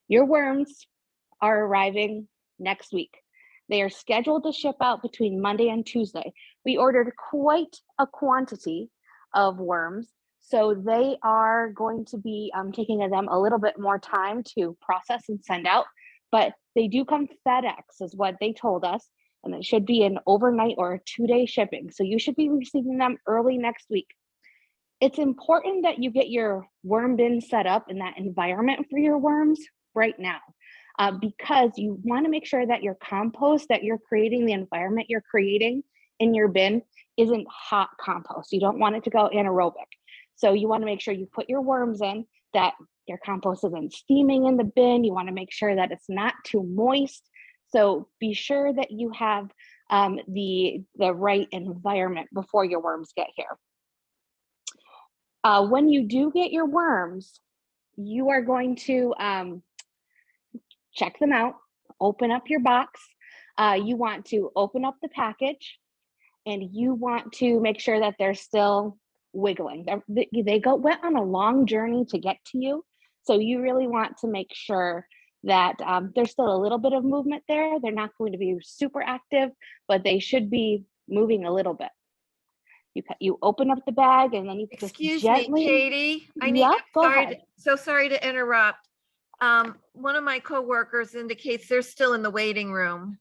Your worms are arriving next week. They are scheduled to ship out between Monday and Tuesday. We ordered quite a quantity of worms, so they are going to be taking them a little bit more time to process and send out, but they do come FedEx is what they told us, and it should be an overnight or a 2-day shipping. So you should be receiving them early next week. It's important that you get your worm bin set up in that environment for your worms right now, because you want to make sure that your compost that you're creating, the environment you're creating in your bin, isn't hot compost. You don't want it to go anaerobic. So you want to make sure you put your worms in, that your compost isn't steaming in the bin. You want to make sure that it's not too moist. So be sure that you have the right environment before your worms get here. When you do get your worms, you are going to check them out, open up your box. You want to open up the package, and you want to make sure that they're still wiggling. They went on a long journey to get to you, so you really want to make sure that there's still a little bit of movement there. They're not going to be super active, but they should be moving a little bit. You open up the bag, and then you just gently. Excuse me, Katie. Go ahead. So sorry to interrupt. One of my coworkers indicates they're still in the waiting room.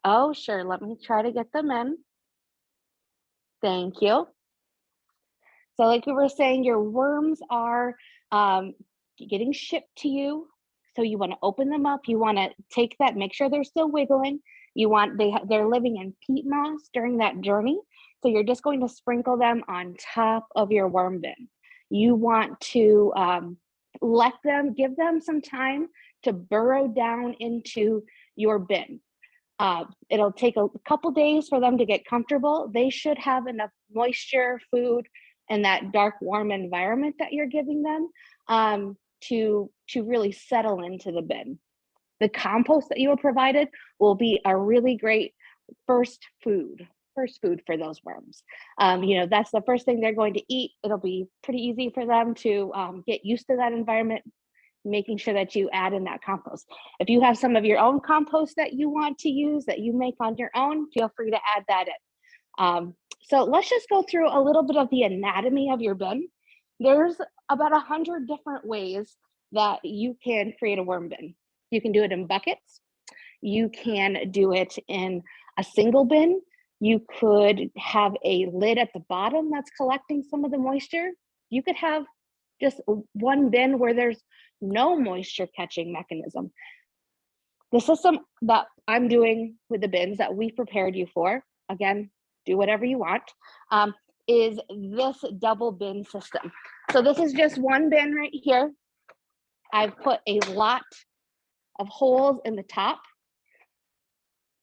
Oh, sure. Let me try to get them in. Thank you. So like we were saying, your worms are getting shipped to you. So you want to open them up. You want to take that, make sure they're still wiggling. They're living in peat moss during that journey. So you're just going to sprinkle them on top of your worm bin. You want to give them some time to burrow down into your bin. It'll take a couple days for them to get comfortable. They should have enough moisture, food, and that dark, warm environment that you're giving them to really settle into the bin. The compost that you were provided will be a really great first food for those worms. That's the first thing they're going to eat. It'll be pretty easy for them to get used to that environment, making sure that you add in that compost. If you have some of your own compost that you want to use, that you make on your own, feel free to add that in. So let's just go through a little bit of the anatomy of your bin. There's about 100 different ways that you can create a worm bin. You can do it in buckets. You can do it in a single bin. You could have a lid at the bottom that's collecting some of the moisture. You could have just one bin where there's no moisture catching mechanism. The system that I'm doing with the bins that we prepared you for, again, do whatever you want, is this double bin system. So this is just one bin right here. I've put a lot of holes in the top.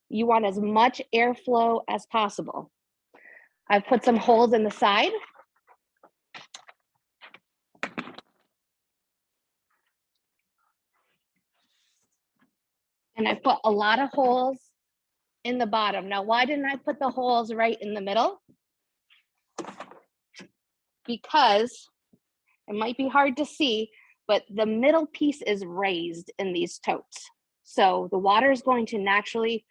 You want as much airflow as possible. I've put some holes in the side. And I put a lot of holes in the bottom. Now, why didn't I put the holes right in the middle? Because it might be hard to see, but the middle piece is raised in these totes. So the water is going to naturally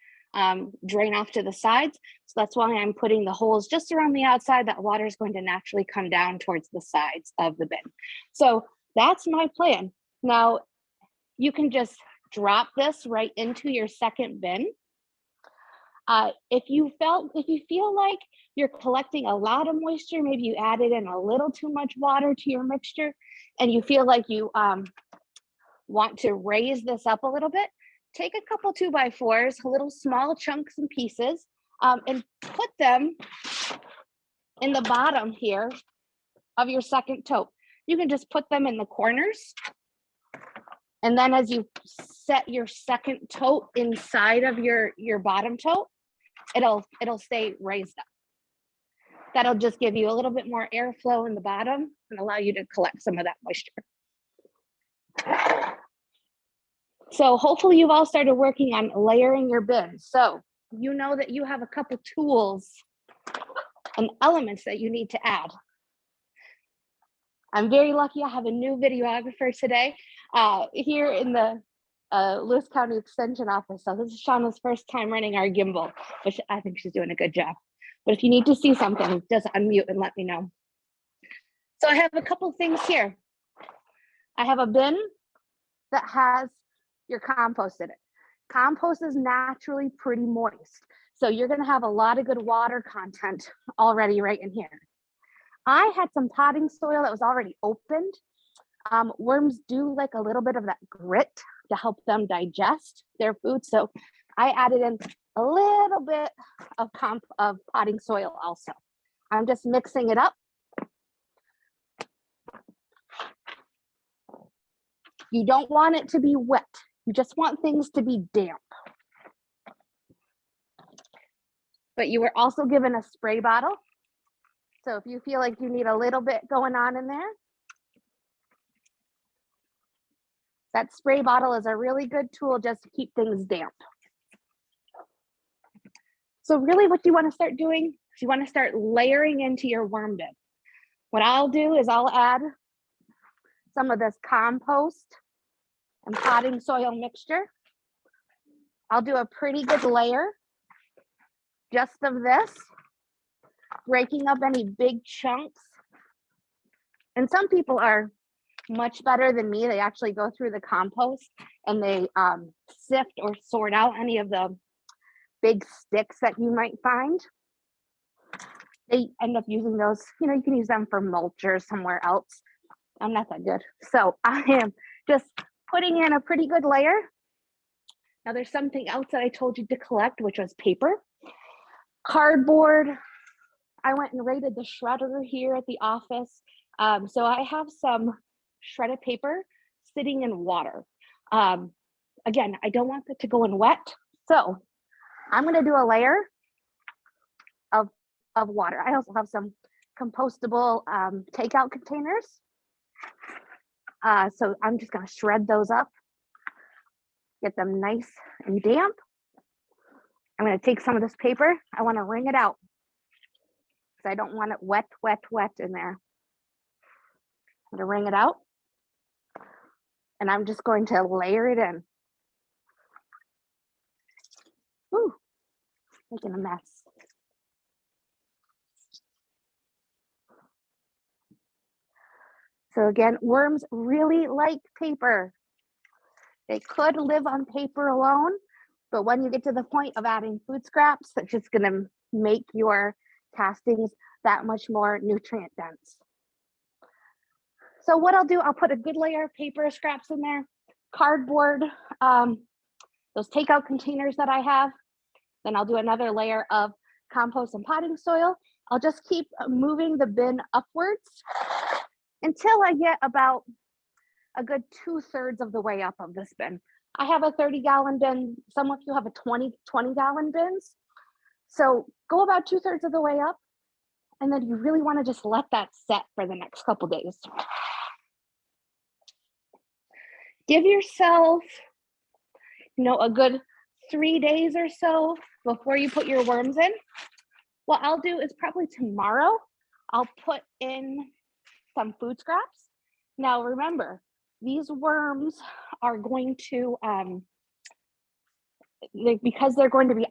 drain off to the sides. So that's why I'm putting the holes just around the outside. That water is going to naturally come down towards the sides of the bin. So that's my plan. Now, you can just drop this right into your second bin. If you feel like you're collecting a lot of moisture, maybe you added in a little too much water to your mixture, and you feel like you want to raise this up a little bit, take a couple 2x4s, little small chunks and pieces, and put them in the bottom here of your second tote. You can just put them in the corners. And then as you set your second tote inside of your bottom tote, it'll stay raised up. That'll just give you a little bit more airflow in the bottom and allow you to collect some of that moisture. So hopefully you've all started working on layering your bins. So you know that you have a couple tools and elements that you need to add. I'm very lucky I have a new videographer today. here in the Lewis County Extension Office. So this is Shauna's first time running our gimbal, which I think she's doing a good job. But if you need to see something, just unmute and let me know. So I have a couple things here. I have a bin that has your compost in it. Compost is naturally pretty moist. So you're gonna have a lot of good water content already right in here. I had some potting soil that was already opened. Worms do like a little bit of that grit to help them digest their food. So I added in a little bit of potting soil also. I'm just mixing it up. You don't want it to be wet. You just want things to be damp. But you were also given a spray bottle. So if you feel like you need a little bit going on in there, that spray bottle is a really good tool just to keep things damp. So really what you want to start doing is you want to start layering into your worm bin. What I'll do is I'll add some of this compost and potting soil mixture. I'll do a pretty good layer just of this, breaking up any big chunks. And some people are much better than me. They actually go through the compost and they sift or sort out any of the big sticks that you might find. They end up using those, you can use them for mulch or somewhere else. I'm not that good. So I am just putting in a pretty good layer. Now there's something else that I told you to collect, which was paper, cardboard. I went and raided the shredder here at the office. So I have some shredded paper sitting in water. Again, I don't want it to go in wet. So I'm gonna do a layer of water. I also have some compostable takeout containers. So I'm just gonna shred those up, get them nice and damp. I'm gonna take some of this paper. I wanna wring it out because I don't want it wet, wet, wet in there. I'm gonna wring it out. And I'm just going to layer it in. Ooh, making a mess. So again, worms really like paper. They could live on paper alone, but when you get to the point of adding food scraps, that's just gonna make your castings that much more nutrient dense. So what I'll do, I'll put a good layer of paper scraps in there, cardboard, those takeout containers that I have. Then I'll do another layer of compost and potting soil. I'll just keep moving the bin upwards until I get about a good 2/3 of the way up of this bin. I have a 30-gallon bin. Some of you have a 20-gallon bins. So go about 2/3 of the way up. And then you really want to just let that set for the next couple days. Give yourself, a good 3 days or so before you put your worms in. What I'll do is probably tomorrow, I'll put in some food scraps. Now remember, these worms are going to, because they're going to be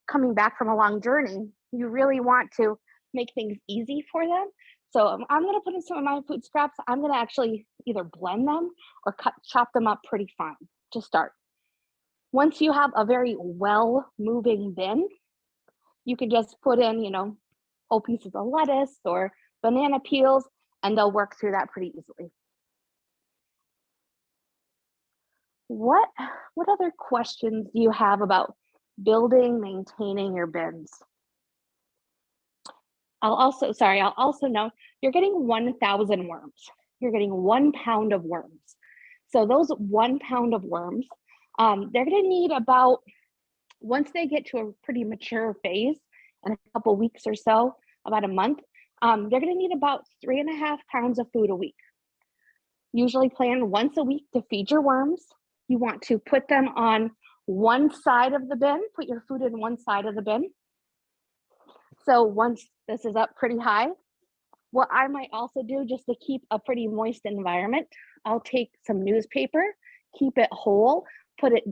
coming back from a long journey, you really want to make things easy for them. So I'm gonna put in some of my food scraps. I'm gonna actually either blend them or chop them up pretty fine to start. Once you have a very well moving bin, you can just put in, whole pieces of lettuce or banana peels, and they'll work through that pretty easily. What other questions do you have about building, maintaining your bins? I'll also know you're getting 1,000 worms. You're getting 1 pound of worms. So those 1 pound of worms, they're gonna need about, once they get to a pretty mature phase, in a couple weeks or so, about a month, they're gonna need about 3.5 pounds of food a week. Usually plan once a week to feed your worms. You want to put them on one side of the bin, put your food in one side of the bin. So once this is up pretty high, what I might also do just to keep a pretty moist environment, I'll take some newspaper, keep it whole, put it,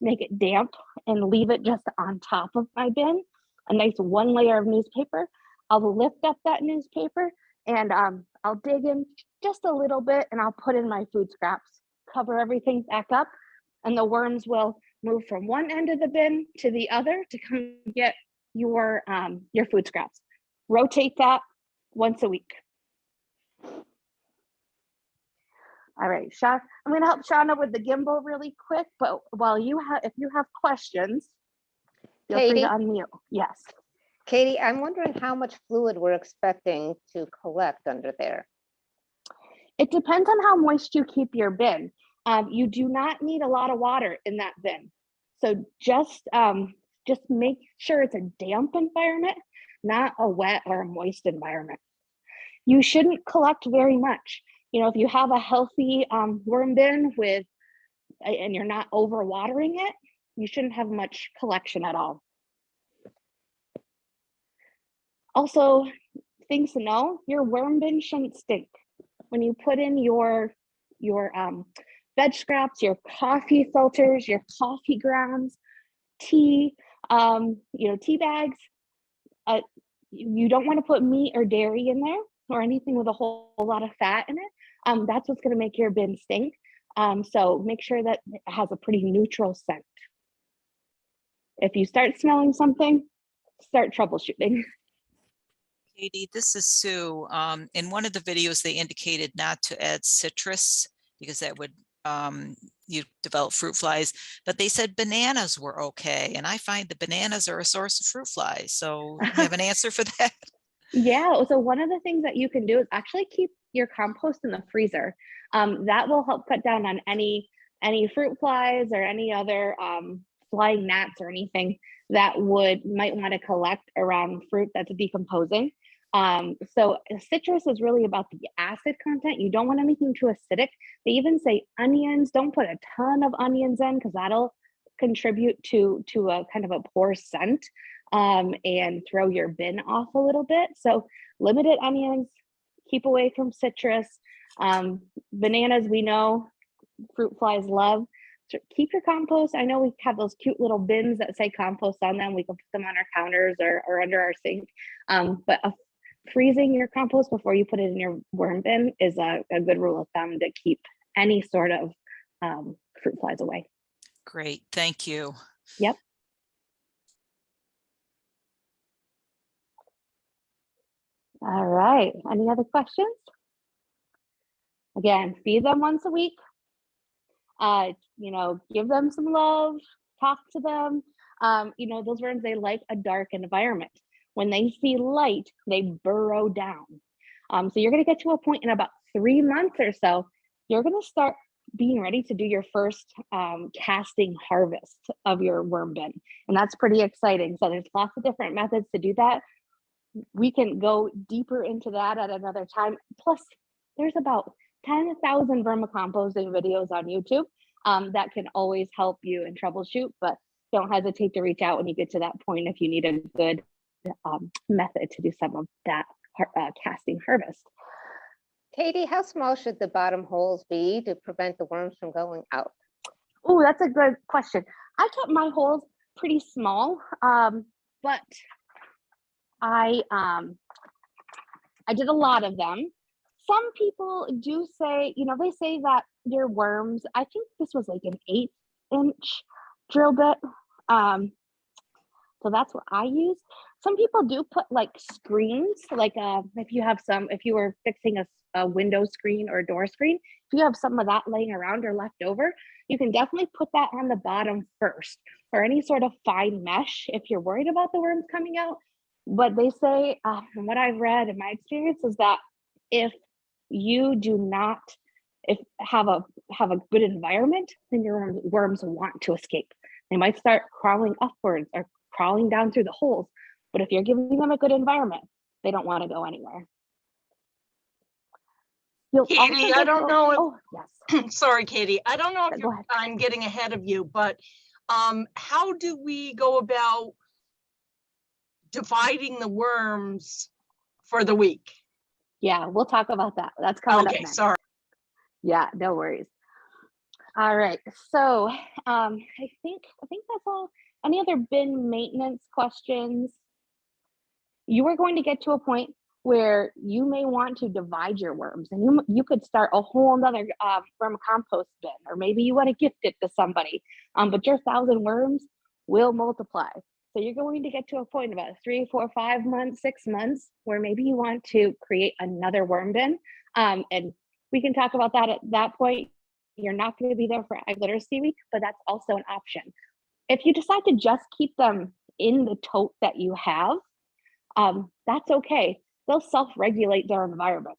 make it damp and leave it just on top of my bin, a nice one layer of newspaper. I'll lift up that newspaper and I'll dig in just a little bit and I'll put in my food scraps, cover everything back up, and the worms will move from one end of the bin to the other to come get your food scraps. Rotate that once a week. All right, Sean, I'm gonna help Shauna with the gimbal really quick, but while if you have questions, feel free to Katie? unmute. Yes. Katie, I'm wondering how much fluid we're expecting to collect under there. It depends on how moist you keep your bin. You do not need a lot of water in that bin. So just make sure it's a damp environment, not a wet or a moist environment. You shouldn't collect very much. You know, if you have a healthy worm bin and you're not overwatering it, you shouldn't have much collection at all. Also, things to know, your worm bin shouldn't stink. When you put in your veg scraps, your coffee filters, your coffee grounds, tea, tea bags, you don't want to put meat or dairy in there or anything with a whole lot of fat in it. That's what's going to make your bin stink. So make sure that it has a pretty neutral scent. If you start smelling something, start troubleshooting. Katie, this is Sue. In one of the videos, they indicated not to add citrus because that would you develop fruit flies, but they said bananas were okay. And I find the bananas are a source of fruit flies. So you have an answer for that? Yeah, so one of the things that you can do is actually keep your compost in the freezer. That will help cut down on any fruit flies or any other flying gnats or anything that might want to collect around fruit that's decomposing. So citrus is really about the acid content. You don't want anything too acidic. They even say onions, don't put a ton of onions in because that'll contribute to a kind of a poor scent and throw your bin off a little bit. So limited onions, keep away from citrus. Bananas, we know fruit flies love. So keep your compost. I know we have those cute little bins that say compost on them. We can put them on our counters or under our sink. But freezing your compost before you put it in your worm bin is a good rule of thumb to keep any sort of fruit flies away. Great, thank you. Yep. All right, any other questions? Again, feed them once a week. Give them some love, talk to them. Those worms, they like a dark environment. When they see light, they burrow down. So you're gonna get to a point in about 3 months or so, you're gonna start being ready to do your first casting harvest of your worm bin. And that's pretty exciting. So there's lots of different methods to do that. We can go deeper into that at another time. Plus, there's about 10,000 vermicomposting videos on YouTube that can always help you and troubleshoot, but don't hesitate to reach out when you get to that point if you need a good method to do some of that casting harvest. Katie, how small should the bottom holes be to prevent the worms from going out? Oh, that's a good question. I kept my holes pretty small, but I did a lot of them. Some people do say, they say that your worms, I think this was like an 8-inch drill bit. So that's what I use. Some people do put like screens, like if you were fixing a window screen or a door screen, if you have some of that laying around or left over, you can definitely put that on the bottom first, or any sort of fine mesh if you're worried about the worms coming out. But they say, from what I've read in my experience, is that if you do not have a good environment, then your worms want to escape. They might start crawling upwards or crawling down through the holes. But if you're giving them a good environment, they don't want to go anywhere. Katie, I don't know if, oh, yes. Sorry, Katie, I don't know if Go ahead. I'm getting ahead of you, but how do we go about dividing the worms for the week? Yeah, we'll talk about that. That's coming up Okay, next. sorry. Yeah, no worries. All right, so I think that's all. Any other bin maintenance questions? You are going to get to a point where you may want to divide your worms, and you could start a whole nother vermicompost bin, or maybe you want to gift it to somebody. But your 1,000 worms will multiply. So you're going to get to a point about 3, 4, 5 months, 6 months, where maybe you want to create another worm bin. And we can talk about that at that point. You're not going to be there for Ag Literacy Week, but that's also an option. If you decide to just keep them in the tote that you have, that's okay. They'll self-regulate their environment.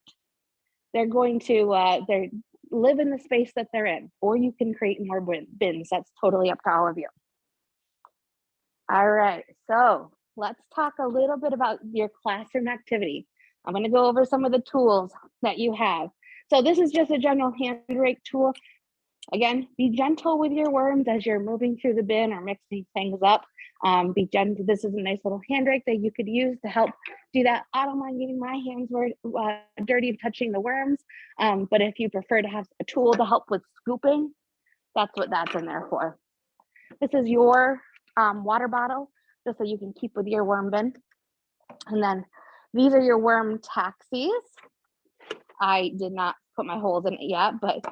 They're going to they live in the space that they're in, or you can create more bins. That's totally up to all of you. All right, so let's talk a little bit about your classroom activity. I'm going to go over some of the tools that you have. So this is just a general hand rake tool. Again, be gentle with your worms as you're moving through the bin or mixing things up. Be gentle. This is a nice little hand rake that you could use to help do that. I don't mind getting my hands dirty touching the worms, but if you prefer to have a tool to help with scooping, that's what that's in there for. This is your water bottle, just so you can keep with your worm bin. And then these are your worm taxis. I did not put my holes in it yet, but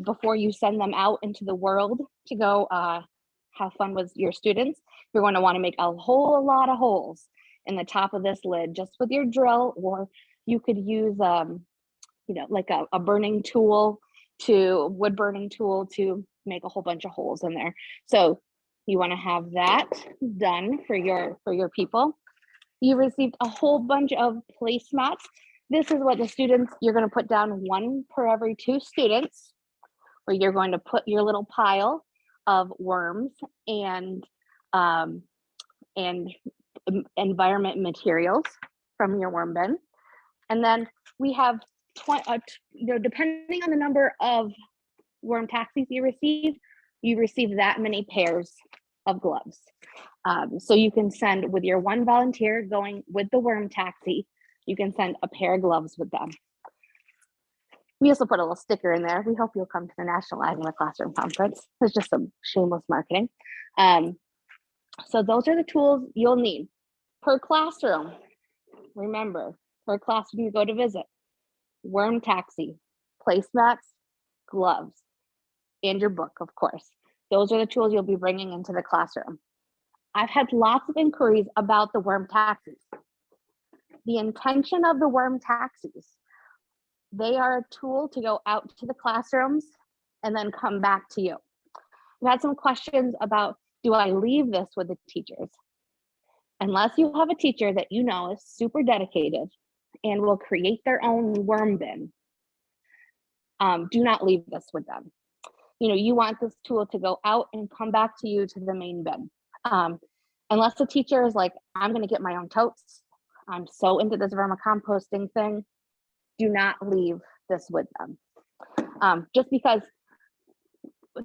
before you send them out into the world to go have fun with your students, you're going to want to make a whole lot of holes in the top of this lid just with your drill, or you could use like a burning tool, wood burning tool, to make a whole bunch of holes in there. So you want to have that done for your people. You received a whole bunch of placemats. This is what the students, you're going to put down 1 per every 2 students, where you're going to put your little pile of worms and environment materials from your worm bin. And then we have depending on the number of worm taxis you receive that many pairs of gloves. So you can send with your 1 volunteer going with the worm taxi, you can send a pair of gloves with them. We also put a little sticker in there. We hope you'll come to the National Ag in the Classroom Conference. It's just some shameless marketing. So those are the tools you'll need per classroom. Remember, per classroom you go to visit: worm taxi, placemats, gloves, and your book, of course. Those are the tools you'll be bringing into the classroom. I've had lots of inquiries about the worm taxis. The intention of the worm taxis, they are a tool to go out to the classrooms and then come back to you. We had some questions about, do I leave this with the teachers? Unless you have a teacher that you know is super dedicated and will create their own worm bin, do not leave this with them. You want this tool to go out and come back to you to the main bin. Unless the teacher is like, I'm going to get my own totes, I'm so into this vermicomposting thing, do not leave this with them. Just because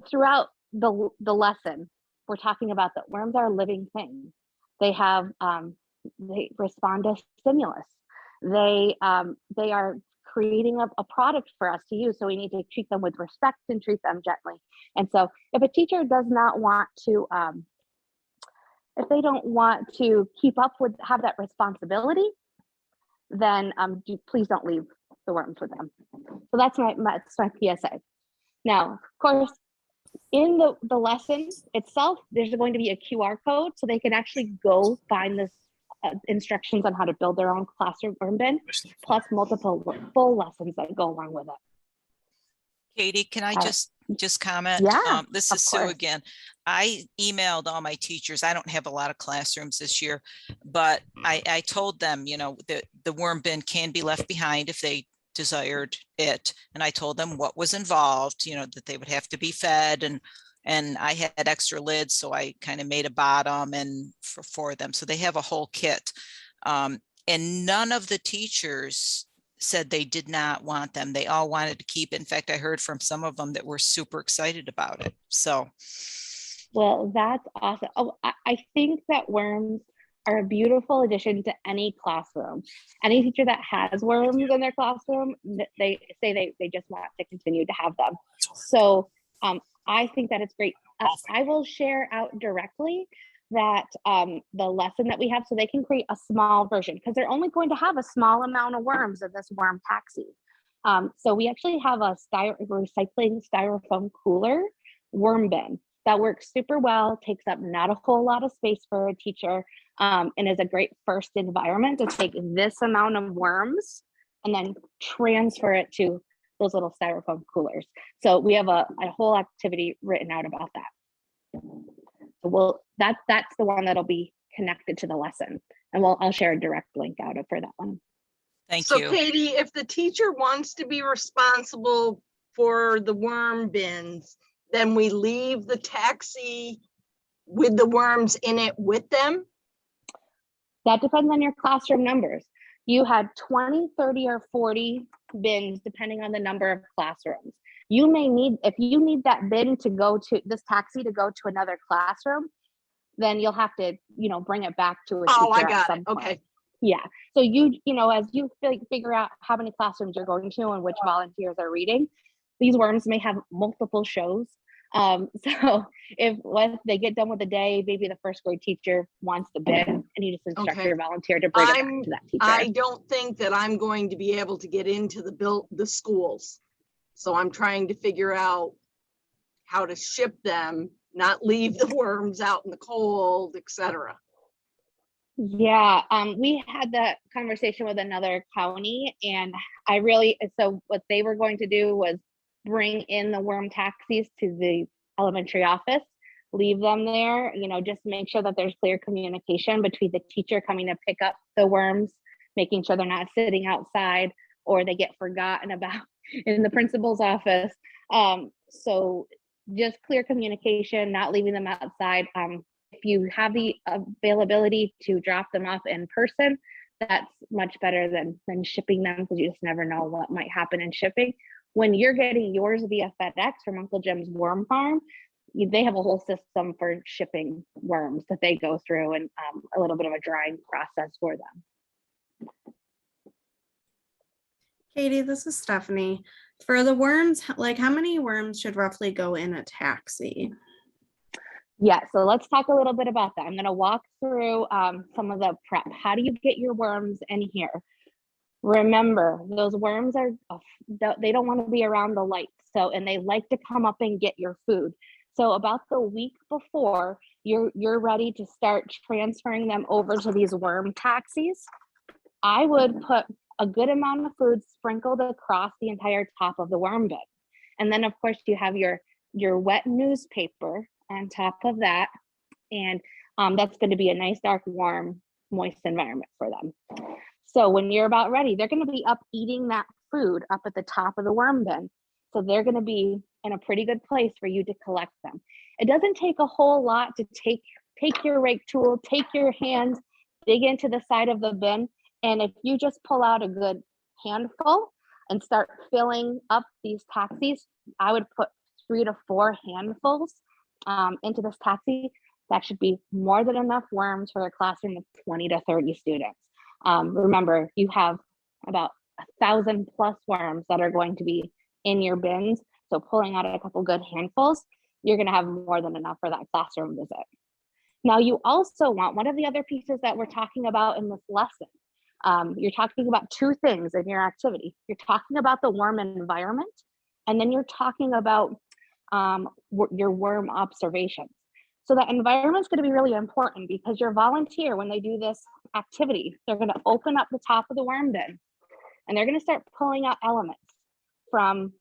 throughout the lesson, we're talking about that worms are a living thing. They respond to stimulus. They are creating a product for us to use, so we need to treat them with respect and treat them gently. And so if a teacher does not want to, if they don't want to keep up with, have that responsibility, then please don't leave the worms with them. So that's my PSA. Now, of course, in the lesson itself, there's going to be a QR code, so they can actually go find this instructions on how to build their own classroom worm bin, plus multiple full lessons that go along with it. Katie, can I just comment? Yeah, this is Sue again. I emailed all my teachers. I don't have a lot of classrooms this year, but I told them, the worm bin can be left behind if they desired it. And I told them what was involved, that they would have to be fed, and I had extra lids, so I kind of made a bottom and for them. So they have a whole kit. And none of the teachers said they did not want them. They all wanted to keep. In fact, I heard from some of them that were super excited about it. So, well, that's awesome. Oh, I think that worms are a beautiful addition to any classroom. Any teacher that has worms in their classroom, they say they just want to continue to have them. So I think that it's great. I will share out directly that the lesson that we have, so they can create a small version, because they're only going to have a small amount of worms in this worm taxi. So we actually have a recycling styrofoam cooler worm bin that works super well, takes up not a whole lot of space for a teacher, and is a great first environment to take this amount of worms and then transfer it to those little styrofoam coolers. So we have a whole activity written out about that. So that's the one that'll be connected to the lesson, and I'll share a direct link out for that one. Thank So you. Katie, if the teacher wants to be responsible for the worm bins, then we leave the taxi with the worms in it with them? That depends on your classroom numbers. You had 20, 30, or 40 bins, depending on the number of classrooms. You may need, if you need that bin to go to this taxi to go to another classroom, then you'll have to, bring it back to a teacher. Oh, I at got some it. point. Okay. Yeah. So as you figure out how many classrooms you're going to and which volunteers are reading, these worms may have multiple shows. So if they get done with the day, maybe the first grade teacher wants the bin, and you just instruct Okay. your volunteer to bring it back to that teacher. I don't think that I'm going to be able to get into the schools. So I'm trying to figure out how to ship them, not leave the worms out in the cold, etc. Yeah, we had that conversation with another county, and so what they were going to do was bring in the worm taxis to the elementary office, leave them there, just make sure that there's clear communication between the teacher coming to pick up the worms, making sure they're not sitting outside or they get forgotten about in the principal's office. So just clear communication, not leaving them outside. If you have the availability to drop them off in person, that's much better than shipping them, because you just never know what might happen in shipping. When you're getting yours via FedEx from Uncle Jim's Worm Farm, they have a whole system for shipping worms that they go through, and a little bit of a drying process for them. Katie, this is Stephanie. For the worms, how many worms should roughly go in a taxi? Yeah, so let's talk a little bit about that. I'm going to walk through some of the prep. How do you get your worms in here? Remember, those worms they don't want to be around the light. And they like to come up and get your food. So about the week before you're ready to start transferring them over to these worm taxis, I would put a good amount of food sprinkled across the entire top of the worm bin. And then of course you have your wet newspaper on top of that. And that's going to be a nice, dark, warm, moist environment for them. So when you're about ready, they're going to be up eating that food up at the top of the worm bin. So they're going to be in a pretty good place for you to collect them. It doesn't take a whole lot to take your rake tool, take your hands, dig into the side of the bin. And if you just pull out a good handful and start filling up these taxis, I would put 3 to 4 handfuls into this taxi. That should be more than enough worms for a classroom of 20 to 30 students. Remember, you have about 1,000 plus worms that are going to be in your bins. So pulling out a couple good handfuls, you're going to have more than enough for that classroom visit. Now, you also want one of the other pieces that we're talking about in this lesson. You're talking about 2 things in your activity. You're talking about the worm environment, and then you're talking about your worm observations. So that environment is going to be really important, because your volunteer, when they do this activity, they're going to open up the top of the worm bin, and they're going to start pulling out elements from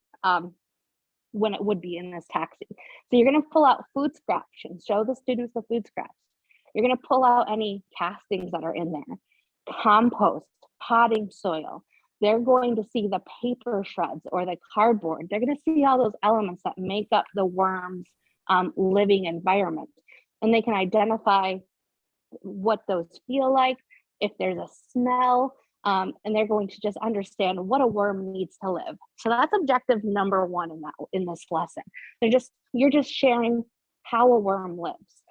when it would be in this taxi. So you're going to pull out food scraps and show the students the food scraps. You're going to pull out any castings that are in there, compost, potting soil. They're going to see the paper shreds or the cardboard. They're going to see all those elements that make up the worm's living environment. And they can identify what those feel like, if there's a smell, and they're going to just understand what a worm needs to live. So that's objective number 1 in this lesson. You're just sharing how a worm lives.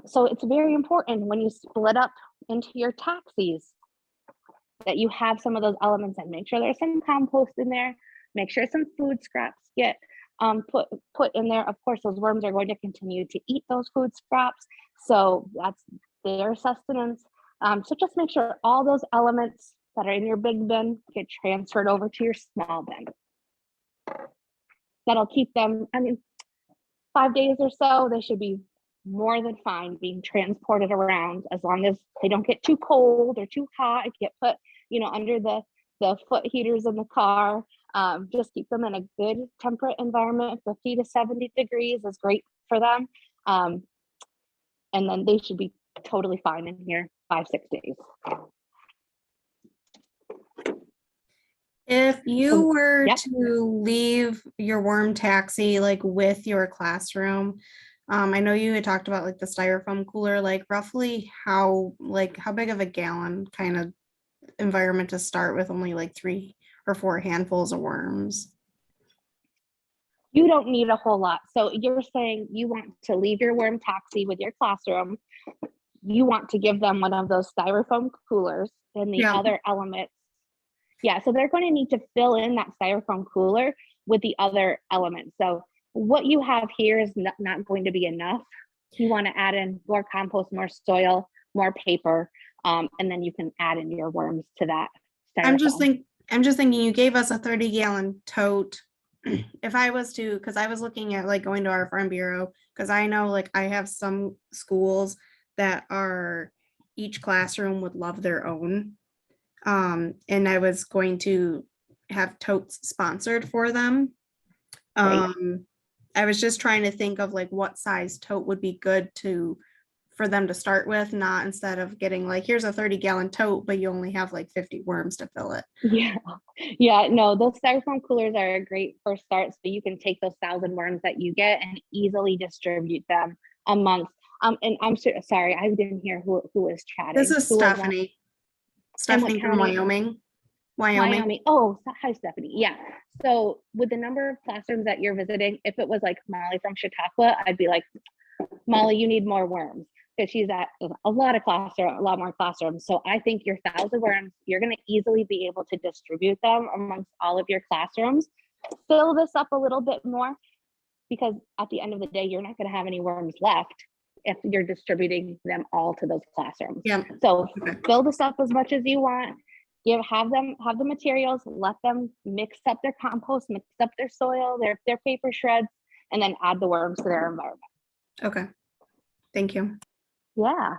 So it's very important when you split up into your taxis that you have some of those elements in. Make sure there's some compost in there. Make sure some food scraps get put in there. Of course, those worms are going to continue to eat those food scraps. So that's their sustenance. So just make sure all those elements that are in your big bin get transferred over to your small bin. That'll keep them, I mean, 5 days or so, they should be more than fine being transported around, as long as they don't get too cold or too hot, get put, under the foot heaters in the car. Just keep them in a good temperate environment. 50 to 70 degrees is great for them. And then they should be totally fine in here 5-6 days. If you were Yep. to leave your worm taxi like with your classroom, I know you had talked about like the styrofoam cooler, like roughly how big of a gallon kind of environment to start with, only like 3 or 4 handfuls of worms? You don't need a whole lot. So you're saying you want to leave your worm taxi with your classroom. You want to give them one of those styrofoam coolers and the Yeah. other elements. Yeah, so they're going to need to fill in that styrofoam cooler with the other elements. So what you have here is not going to be enough. You want to add in more compost, more soil, more paper, and then you can add in your worms to that styrofoam. I'm just thinking you gave us a 30-gallon tote. If I was to, because I was looking at like going to our farm bureau, because I know like I have some schools that are, each classroom would love their own. And I was going to have totes sponsored for them. I was just trying to think of like what size tote would be good for them to start with, not instead of getting like, here's a 30-gallon tote, but you only have like 50 worms to fill it. Yeah, no, those styrofoam coolers are a great first start. So you can take those 1,000 worms that you get and easily distribute them amongst. And I'm sorry, I didn't hear who was chatting. This is Who was that? Stephanie. Stephanie from county? Wyoming. Oh, hi, Stephanie. Yeah. So with the number of classrooms that you're visiting, if it was like Molly from Chautauqua, I'd be like, Molly, you need more worms, because she's at a lot more classrooms. So I think your 1,000 worms, you're going to easily be able to distribute them amongst all of your classrooms. Fill this up a little bit more, because at the end of the day, you're not going to have any worms left if you're distributing them all to those classrooms. Yeah. So fill this up as much as you want. Have the materials, let them mix up their compost, mix up their soil, their paper shreds, and then add the worms to their environment. Okay. Thank you. Yeah.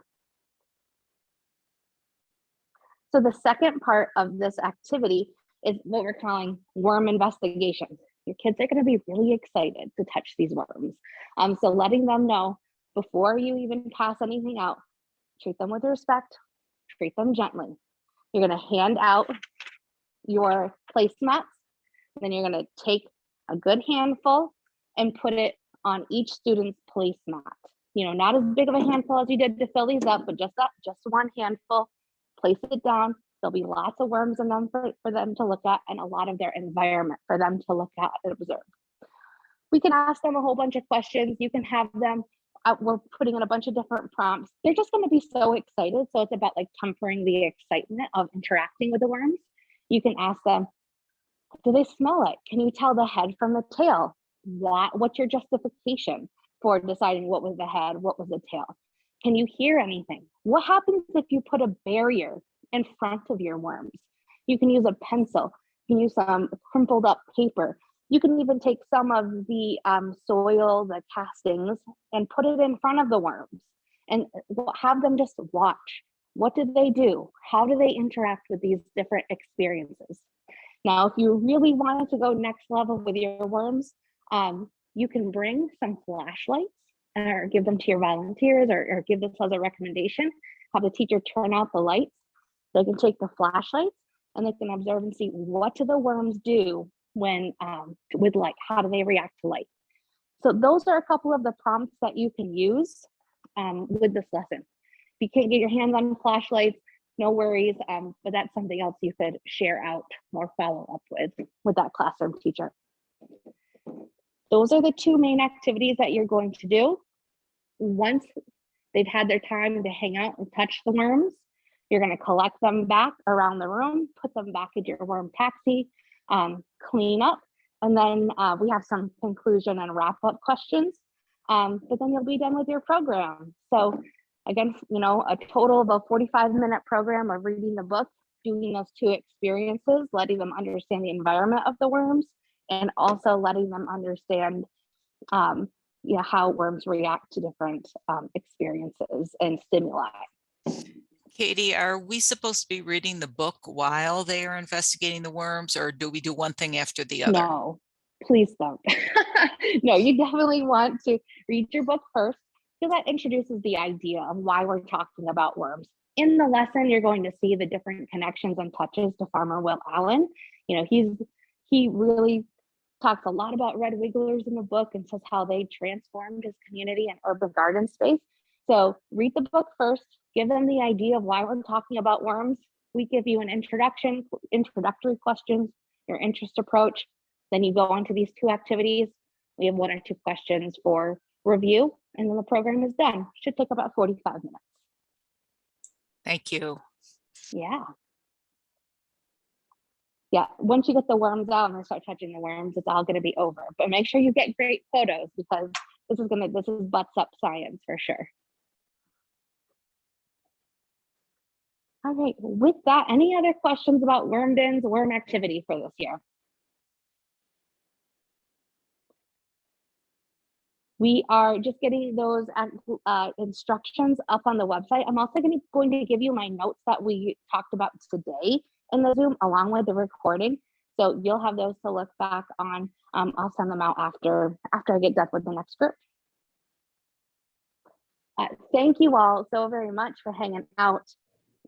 So the second part of this activity is what we're calling worm investigation. Your kids are going to be really excited to touch these worms. So letting them know before you even pass anything out, treat them with respect, treat them gently. You're going to hand out your placemats, then you're going to take a good handful and put it on each student's placemat. Not as big of a handful as you did to fill these up, but just one handful. Place it down. There'll be lots of worms in them for them to look at, and a lot of their environment for them to look at and observe. We can ask them a whole bunch of questions. You can have them, we're putting in a bunch of different prompts. They're just going to be so excited. So it's about like tempering the excitement of interacting with the worms. You can ask them, do they smell it? Can you tell the head from the tail? What's your justification for deciding what was the head, what was the tail? Can you hear anything? What happens if you put a barrier in front of your worms? You can use a pencil. You can use some crumpled up paper. You can even take some of the soil, the castings, and put it in front of the worms and have them just watch. What do they do? How do they interact with these different experiences? Now, if you really wanted to go next level with your worms, you can bring some flashlights or give them to your volunteers, or give this as a recommendation. Have the teacher turn out the lights. They can take the flashlights and they can observe and see, what do the worms do when with light? How do they react to light? So those are a couple of the prompts that you can use with this lesson. If you can't get your hands on flashlights, no worries, but that's something else you could share out more follow-up with that classroom teacher. Those are the two main activities that you're going to do. Once they've had their time to hang out and touch the worms, You're going to collect them back around the room, put them back in your worm taxi, clean up, and then we have some conclusion and wrap up questions. But then you'll be done with your program. So again, a total of a 45-minute program of reading the book, doing those 2 experiences, letting them understand the environment of the worms, and also letting them understand how worms react to different experiences and stimuli. Katie, are we supposed to be reading the book while they are investigating the worms, or do we do one thing after the other? No, please don't. No, you definitely want to read your book first, because that introduces the idea of why we're talking about worms. In the lesson, you're going to see the different connections and touches to Farmer Will Allen. He really talks a lot about red wigglers in the book and says how they transformed his community and urban garden space. So read the book first, give them the idea of why we're talking about worms. We give you an introductory questions, your interest approach. Then you go on to these 2 activities. We have 1 or 2 questions for review, and then the program is done. Should take about 45 minutes. Thank you. Yeah. Yeah, once you get the worms out and they start touching the worms, it's all going to be over. But make sure you get great photos, because this is butts up science for sure. All right, with that, any other questions about worm bins, worm activity for this year? We are just getting those instructions up on the website. I'm also going to give you my notes that we talked about today in the Zoom, along with the recording. So you'll have those to look back on. I'll send them out after I get done with the next group. Thank you all so very much for hanging out.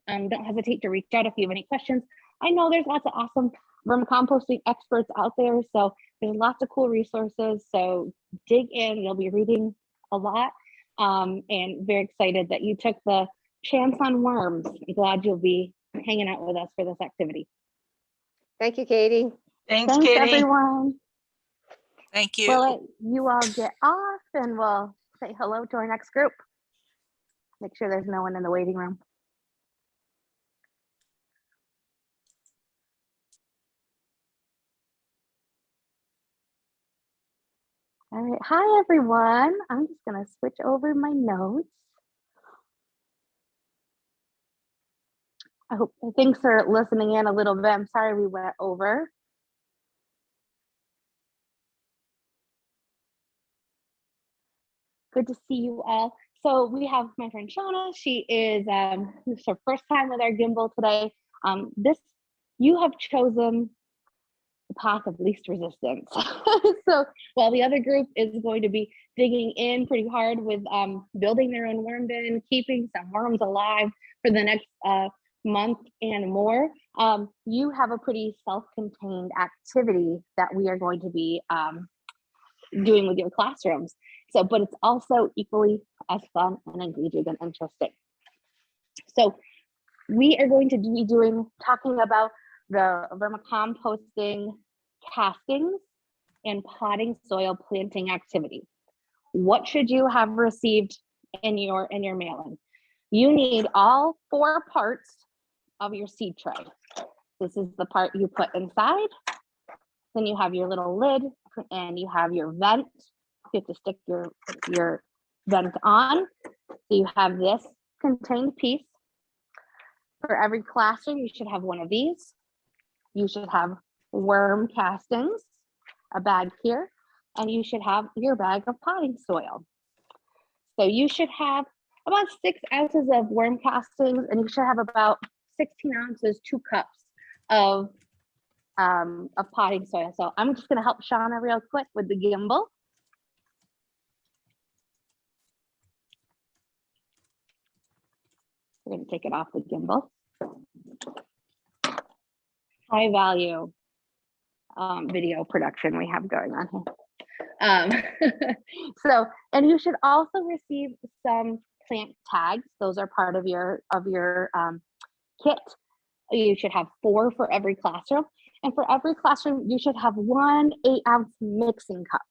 Don't hesitate to reach out if you have any questions. I know there's lots of awesome vermicomposting experts out there, so there's lots of cool resources. So dig in, you'll be reading a lot, and very excited that you took the chance on worms. I'm glad you'll be hanging out with us for this activity. Thank you, Katie. Thanks, Thanks, Katie. everyone. Thank you. We'll let you all get off, and we'll say hello to our next group. Make sure there's no one in the waiting room. All right, hi everyone. I'm just gonna switch over my notes. Thanks for listening in a little bit. I'm sorry we went over. Good to see you all. So we have my friend Shauna. She is this is her first time with our gimbal today. You have chosen the path of least resistance. So while the other group is going to be digging in pretty hard with building their own worm bin, keeping some worms alive for the next month and more, you have a pretty self-contained activity that we are going to be doing with your classrooms. So, but it's also equally as fun and engaging and interesting. So we are going to be talking about the vermicomposting castings and potting soil planting activity. What should you have received in your mailing? You need all 4 parts of your seed tray. This is the part you put inside. Then you have your little lid, and you have your vent. You have to stick your vent on. So you have this contained piece. For every classroom, you should have one of these. You should have worm castings, a bag here, and you should have your bag of potting soil. So you should have about 6 ounces of worm castings, and you should have about 16 ounces, 2 cups of potting soil. So I'm just going to help Shauna real quick with the gimbal. We're going to take it off the gimbal. High value video production we have going on here. And you should also receive some plant tags. Those are part of your kit. You should have 4 for every classroom. And for every classroom, you should have 1 8-ounce mixing cup.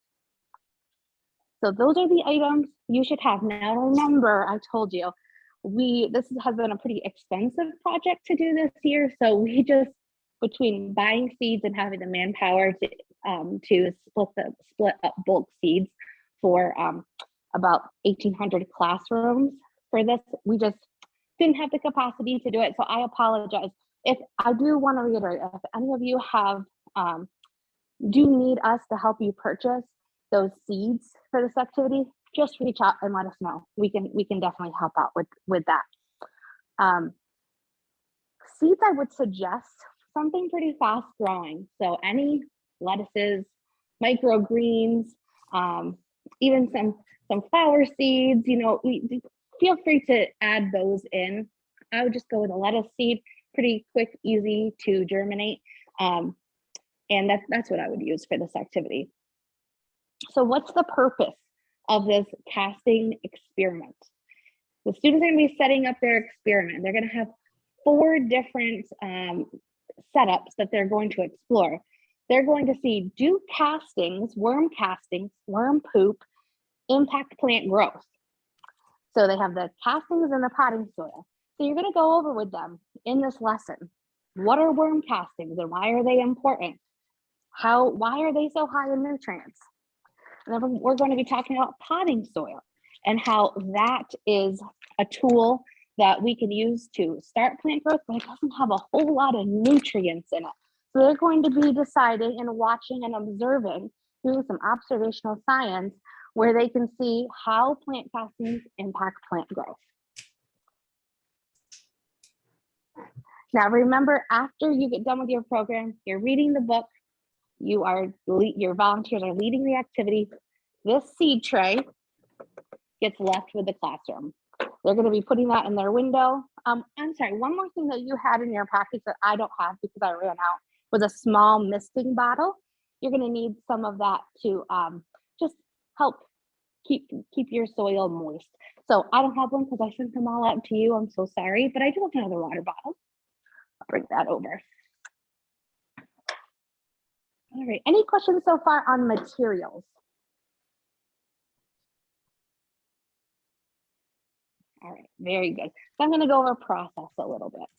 So those are the items you should have. Now remember, I told you, This has been a pretty expensive project to do this year. So we just, between buying seeds and having the manpower to split up bulk seeds for about 1,800 classrooms for this, we just didn't have the capacity to do it. So I apologize. If I do want to reiterate, if any of you have do need us to help you purchase those seeds for this activity, just reach out and let us know. We can definitely help out with that. Seeds, I would suggest something pretty fast growing. So any lettuces, microgreens, even some flower seeds, you know, feel free to add those in. I would just go with a lettuce seed, pretty quick, easy to germinate. And that's what I would use for this activity. So what's the purpose of this casting experiment? The students are going to be setting up their experiment. They're going to have 4 different setups that they're going to explore. They're going to see, do castings, worm poop, impact plant growth? So they have the castings and the potting soil. So you're going to go over with them in this lesson. What are worm castings and why are they important? Why are they so high in nutrients? And then we're going to be talking about potting soil and how that is a tool that we can use to start plant growth, but it doesn't have a whole lot of nutrients in it. So they're going to be deciding and watching and observing, doing some observational science where they can see how plant castings impact plant growth. Now remember, after you get done with your program, you're reading the book, your volunteers are leading the activity. This seed tray gets left with the classroom. They're going to be putting that in their window. I'm sorry, one more thing that you had in your package that I don't have because I ran out was a small misting bottle. You're going to need some of that to just help keep your soil moist. So I don't have one because I sent them all out to you. I'm so sorry, but I do have another water bottle. I'll bring that over. All right, any questions so far on materials? All right, very good. So I'm going to go over process a little bit.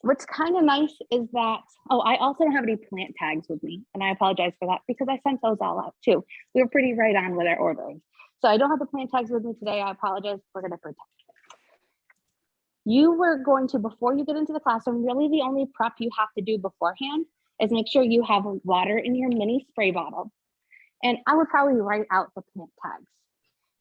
What's kind of nice is that, oh, I also don't have any plant tags with me, and I apologize for that because I sent those all out too. We were pretty right on with our ordering. So I don't have the plant tags with me today. I apologize. We're going to protect it. You were going to, before you get into the classroom, really the only prep you have to do beforehand is make sure you have water in your mini spray bottle. And I would probably write out the plant tags.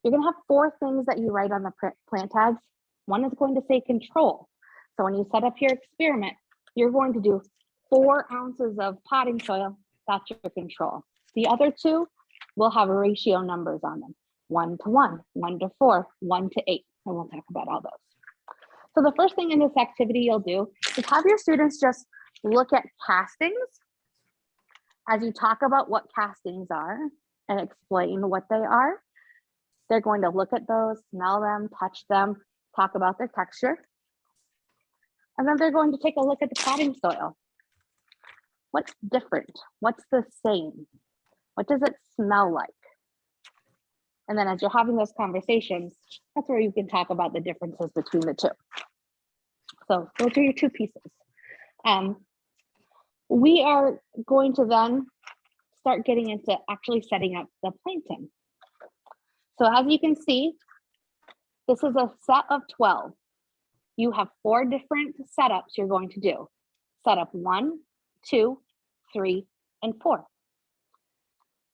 You're going to have 4 things that you write on the plant tags. One is going to say control. So when you set up your experiment, you're going to do 4 ounces of potting soil. That's your control. The other 2 will have ratio numbers on them. 1 to 1, 1 to 4, 1 to 8. And we'll talk about all those. So the first thing in this activity you'll do is have your students just look at castings as you talk about what castings are and explain what they are. They're going to look at those, smell them, touch them, talk about their texture. And then they're going to take a look at the potting soil. What's different? What's the same? What does it smell like? And then as you're having those conversations, that's where you can talk about the differences between the 2. So those are your 2 pieces. We are going to then start getting into actually setting up the planting. So as you can see, this is a set of 12. You have 4 different setups you're going to do. Setup 1, 2, 3, and 4.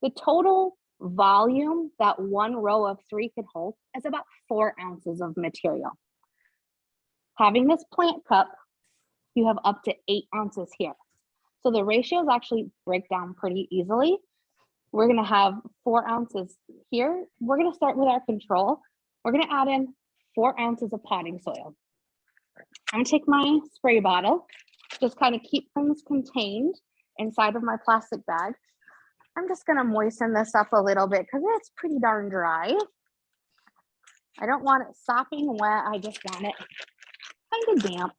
The total volume that one row of 3 could hold is about 4 ounces of material. Having this plant cup, you have up to 8 ounces here. So the ratios actually break down pretty easily. We're going to have 4 ounces here. We're going to start with our control. We're going to add in 4 ounces of potting soil. I'm going to take my spray bottle, just kind of keep things contained inside of my plastic bag. I'm just going to moisten this up a little bit because it's pretty darn dry. I don't want it sopping wet. I just want it kind of damp.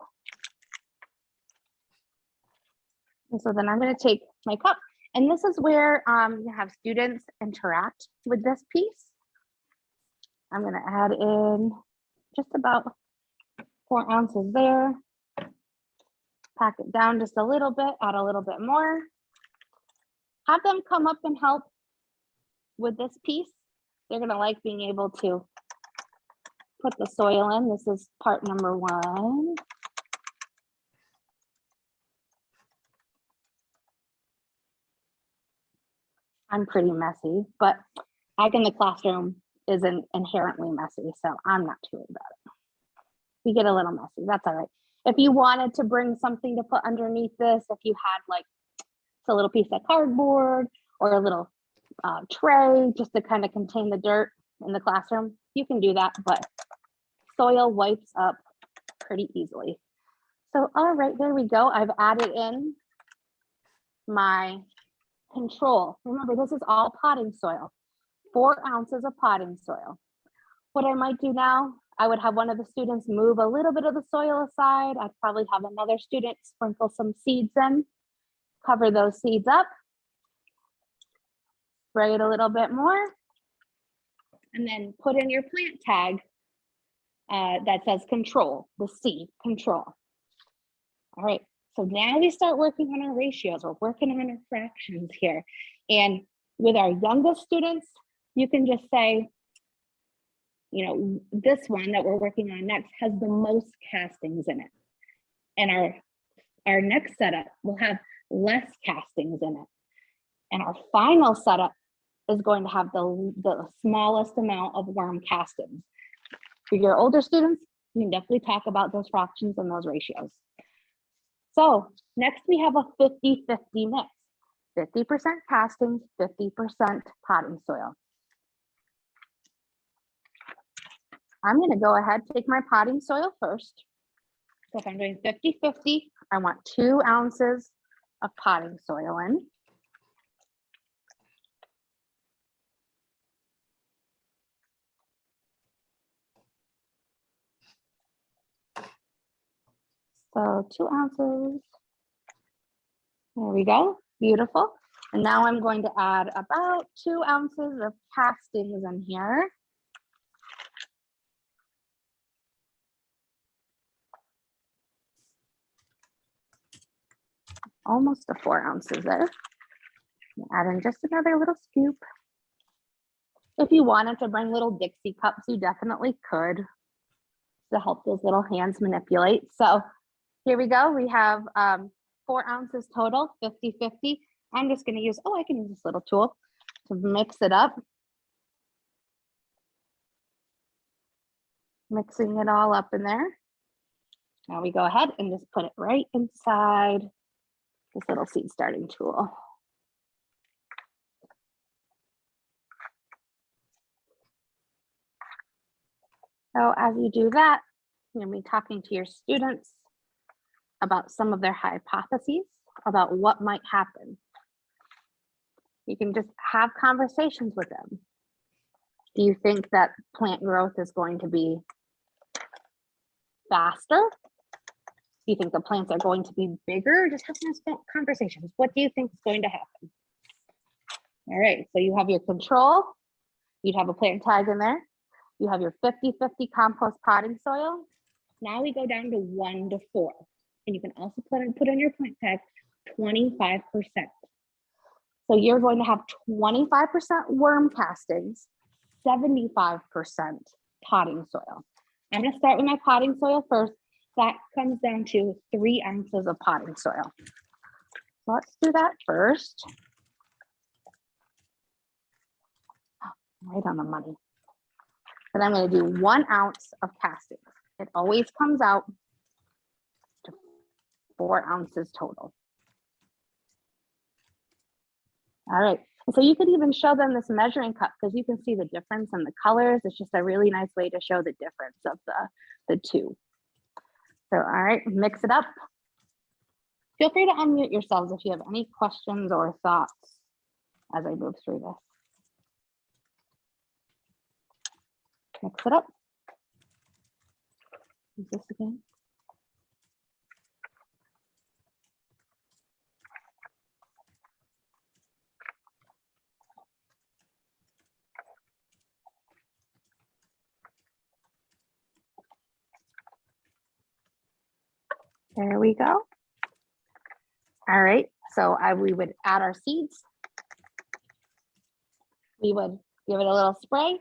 And so then I'm going to take my cup, and this is where you have students interact with this piece. I'm going to add in just about 4 ounces there. Pack it down just a little bit, add a little bit more. Have them come up and help with this piece. They're gonna like being able to put the soil in. This is part number 1. I'm pretty messy, but ag in the classroom isn't inherently messy, so I'm not too worried about it. We get a little messy, that's all right. If you wanted to bring something to put underneath this, if you had like a little piece of cardboard or a little tray just to kind of contain the dirt in the classroom, you can do that, but soil wipes up pretty easily. So, all right, there we go. I've added in my control. Remember, this is all potting soil, 4 ounces of potting soil. What I might do now, I would have one of the students move a little bit of the soil aside. I'd probably have another student sprinkle some seeds in, cover those seeds up, spray it a little bit more, and then put in your plant tag that says control, the C, control. All right, so now we start working on our ratios. We're working on our fractions here. And with our youngest students, you can just say, you know, this one that we're working on next has the most castings in it. And our next setup will have less castings in it. And our final setup is going to have the smallest amount of worm castings. For your older students, you can definitely talk about those fractions and those ratios. So next we have a 50-50 mix, 50% castings, 50% potting soil. I'm gonna go ahead, take my potting soil first. So if I'm doing 50-50, I want 2 ounces of potting soil in. So 2 ounces. There we go, beautiful. And now I'm going to add about 2 ounces of castings in here. Almost to 4 ounces there. Add in just another little scoop. If you wanted to bring little Dixie cups, you definitely could to help those little hands manipulate. So here we go. We have 4 ounces total, 50-50. I'm just going to use, I can use this little tool to mix it up. Mixing it all up in there. Now we go ahead and just put it right inside this little seed starting tool. So as you do that, you're going to be talking to your students about some of their hypotheses about what might happen. You can just have conversations with them. Do you think that plant growth is going to be faster? Do you think the plants are going to be bigger? Just have some conversations. What do you think is going to happen? All right, so you have your control. You'd have a plant tag in there. You have your 50-50 compost potting soil. Now we go down to 1 to 4. And you can also put in your plant tag 25%. So you're going to have 25% worm castings, 75% potting soil. I'm going to start with my potting soil first. That comes down to 3 ounces of potting soil. Let's do that first. Right on the money. And I'm going to do 1 ounce of castings. It always comes out to 4 ounces total. All right, and so you could even show them this measuring cup because you can see the difference in the colors. It's just a really nice way to show the difference of the two. So, all right, mix it up. Feel free to unmute yourselves if you have any questions or thoughts as I move through this. Mix it up. Use this again. There we go. All right, so we would add our seeds. We would give it a little spray,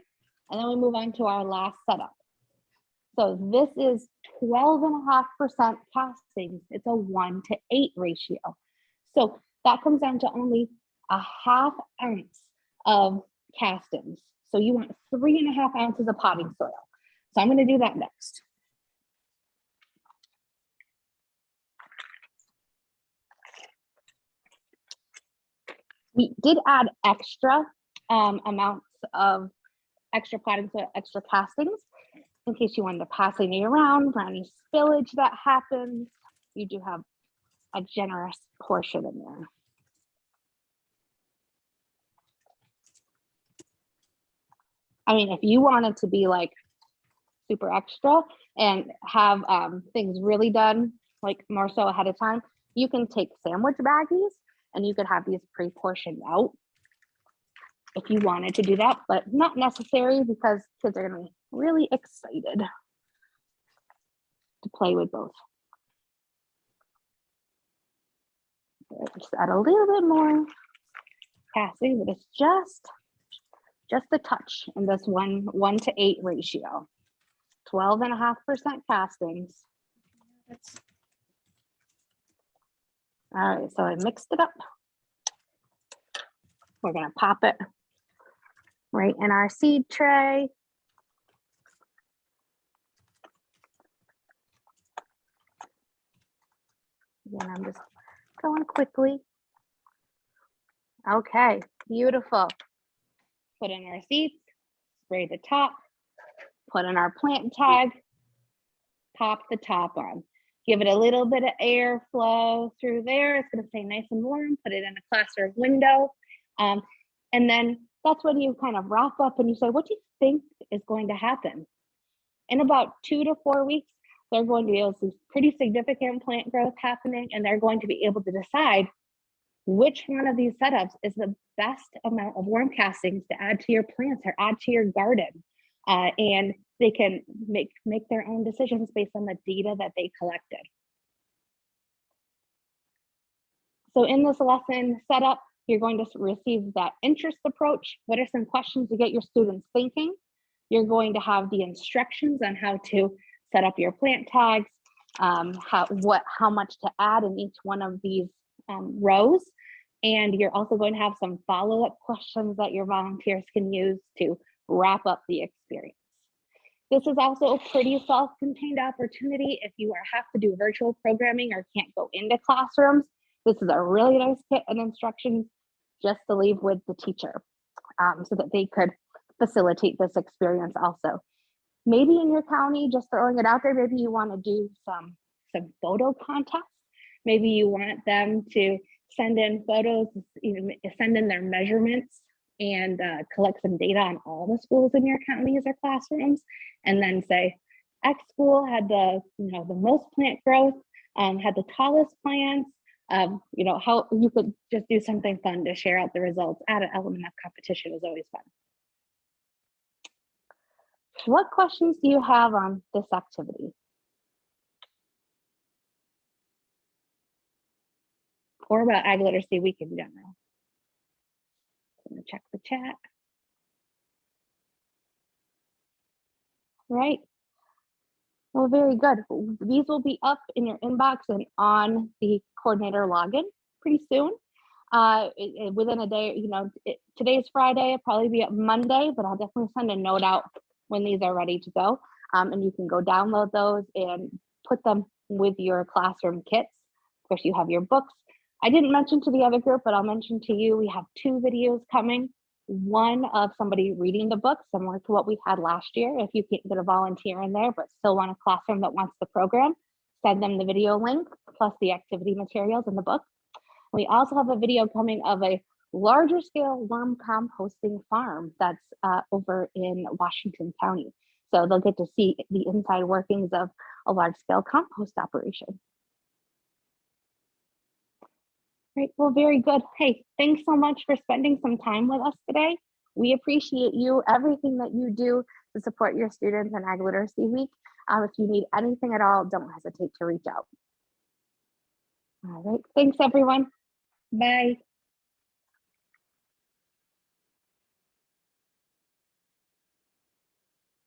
and then we move on to our last setup. So this is 12.5% castings. It's a 1:8 ratio. So that comes down to only a 1/2 ounce of castings. So you want 3.5 ounces of potting soil. So I'm going to do that next. We did add extra amounts of extra potting soil, extra castings, in case you wanted to pass any around for any spillage that happens. You do have a generous portion in there. I mean, if you wanted to be like super extra and have things really done like more so ahead of time, you can take sandwich baggies and you could have these pre-portioned out if you wanted to do that, but not necessary because kids are gonna be really excited to play with both. Just add a little bit more casting, but it's just a touch in this 1:8 ratio. 12.5% castings. All right, so I mixed it up. We're gonna pop it right in our seed tray. Again, I'm just going quickly. Okay, beautiful. Put in our seeds, spray the top, put in our plant tag, pop the top on. Give it a little bit of airflow through there. It's gonna stay nice and warm. Put it in a classroom window. And then that's when you kind of wrap up and you say, what do you think is going to happen? In about 2 to 4 weeks, they're going to be able to see pretty significant plant growth happening, and they're going to be able to decide which one of these setups is the best amount of worm castings to add to your plants or add to your garden. And they can make their own decisions based on the data that they collected. So in this lesson setup, you're going to receive that interest approach. What are some questions to get your students thinking? You're going to have the instructions on how to set up your plant tags, how much to add in each one of these rows. And you're also going to have some follow-up questions that your volunteers can use to wrap up the experience. This is also a pretty self-contained opportunity if you have to do virtual programming or can't go into classrooms. This is a really nice kit and instructions just to leave with the teacher so that they could facilitate this experience also. Maybe in your county, just throwing it out there, maybe you want to do some photo contests. Maybe you want them to send in photos, even send in their measurements and collect some data on all the schools in your counties or classrooms, and then say, X school had the most plant growth, had the tallest plants. How you could just do something fun to share out the results. Add an element of competition is always fun. What questions do you have on this activity? Or about Ag Literacy Week in general? I'm gonna check the chat. Right. Well, very good. These will be up in your inbox and on the coordinator login pretty soon. Within a day, today's Friday, it'll probably be up Monday, but I'll definitely send a note out when these are ready to go. And you can go download those and put them with your classroom kits. Of course, you have your books. I didn't mention to the other group, but I'll mention to you, we have 2 videos coming. One of somebody reading the book, similar to what we had last year. If you can't get a volunteer in there, but still want a classroom that wants the program, send them the video link, plus the activity materials in the book. We also have a video coming of a larger scale worm composting farm that's over in Washington County. So they'll get to see the inside workings of a large scale compost operation. Great, well, very good. Hey, thanks so much for spending some time with us today. We appreciate you, everything that you do to support your students in Ag Literacy Week. If you need anything at all, don't hesitate to reach out. All right, thanks everyone. Bye.